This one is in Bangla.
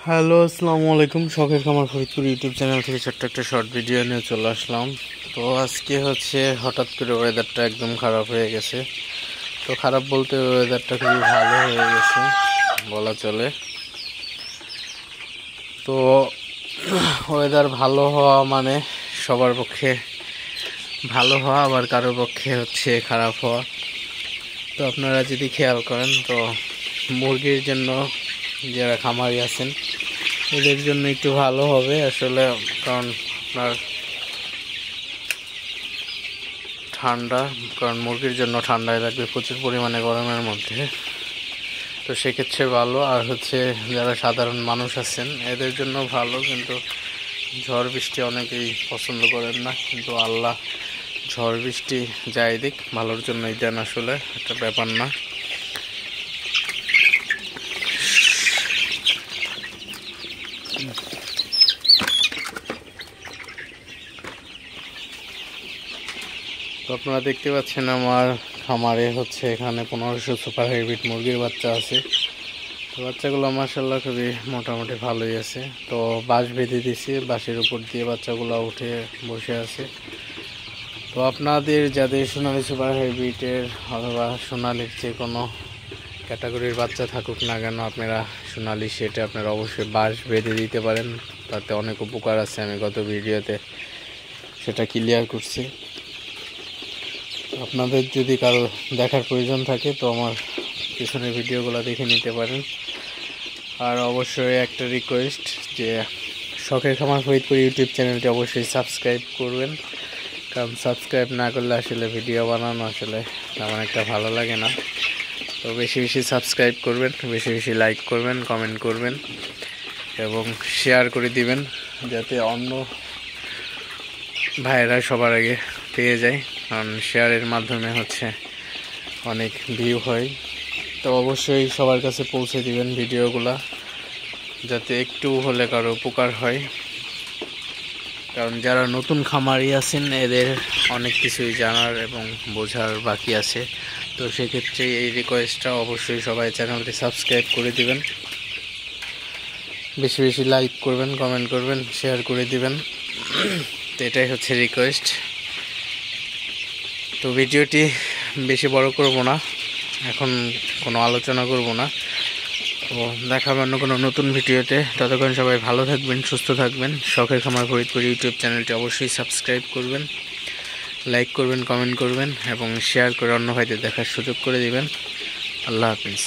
হ্যালো, আসসালামু আলাইকুম। শখের খামার ফরিদপুর ইউটিউব চ্যানেল থেকে ছোট্ট একটা শর্ট ভিডিও নিয়ে চলে আসলাম। তো আজকে হঠাৎ করে ওয়েদারটা একদম খারাপ হয়ে গেছে। তো খারাপ বলতে ওয়েদারটা খুবই ভালো হয়ে গেছে বলা চলে। তো ওয়েদার ভালো হওয়া মানে সবার পক্ষে ভালো হওয়া, আবার কারোর পক্ষে খারাপ হওয়া। তো আপনারা যদি খেয়াল করেন, তো মুরগির জন্য যারা খামারি আছেন এদের জন্য একটু ভালো হবে আসলে, কারণ আপনার কারণ মুরগির জন্য ঠান্ডায় লাগবে প্রচুর পরিমাণে গরমের মধ্যে। তো সেক্ষেত্রে ভালো। আর যারা সাধারণ মানুষ আছেন এদের জন্য ভালো, কিন্তু ঝড় বৃষ্টি অনেকেই পছন্দ করেন না, কিন্তু আল্লাহ ঝড় বৃষ্টি যাই দিক ভালোর জন্যই দেন, আসলে একটা ব্যাপার না। তো আপনারা দেখতে পাচ্ছেন আমার খামারে এখানে 1500 সুপার হাইব্রিড মুরগির বাচ্চা আছে। তো বাচ্চাগুলো মাশাআল্লাহ খুবই মোটামুটি ভালোই আছে। তো বাঁশ বেঁধে দিয়েছি, বাঁশের উপর দিয়ে বাচ্চাগুলো উঠে বসে আছে। তো আপনাদের যাদের সোনালী সুপার হাইব্রিডের অথবা সোনালির যে কোনো ক্যাটাগরির বাচ্চা থাকুক না কেন, আপনারা সোনালি সেটে আপনারা অবশ্যই বাঁশ বেঁধে দিতে পারেন, তাতে অনেক উপকার আছে। আমি গত ভিডিওতে সেটা ক্লিয়ার করছি। আপনাদের যদি কারো দেখার প্রয়োজন থাকে তো আমার পিছনের ভিডিওগুলো দেখে নিতে পারেন। আর অবশ্যই একটা রিকোয়েস্ট, যে শখের খামার ফরিদপুর ইউটিউব চ্যানেলটি অবশ্যই সাবস্ক্রাইব করবেন, কারণ সাবস্ক্রাইব না করলে আসলে ভিডিও বানানো তেমন একটা ভালো লাগে না। তো বেশি বেশি সাবস্ক্রাইব করবেন, বেশি বেশি লাইক করবেন, কমেন্ট করবেন এবং শেয়ার করে দিবেন, যাতে অন্য ভাইয়েরা সবার আগে পেয়ে যায়, কারণ শেয়ারের মাধ্যমে অনেক ভিউ হয়। তো অবশ্যই সবার কাছে পৌঁছে দিবেন ভিডিওগুলা, যাতে একটু হলে কারো উপকার হয়। কারণ যারা নতুন খামারি আছেন এদের অনেক কিছুই জানার এবং বোঝার বাকি আছে। তো সেক্ষেত্রে এই রিকোয়েস্টটা অবশ্যই সবাই চ্যানেলটি সাবস্ক্রাইব করে দিবেন, বেশি বেশি লাইক করবেন, কমেন্ট করবেন, শেয়ার করে দিবেন। তো এটাই রিকোয়েস্ট। তো ভিডিওটি বেশি বড় করব না, এখন কোনো আলোচনা করব না। তো দেখাবো অন্য কোনো নতুন ভিডিওতে। ততক্ষণ সবাই ভালো থাকবেন, সুস্থ থাকবেন। শখের খামার ফরিদপুর ইউটিউব চ্যানেলটি অবশ্যই সাবস্ক্রাইব করবেন, লাইক করবেন, কমেন্ট করবেন এবং শেয়ার করে অন্য ভাইদের দেখার সুযোগ করে দিবেন। আল্লাহ হাফিজ।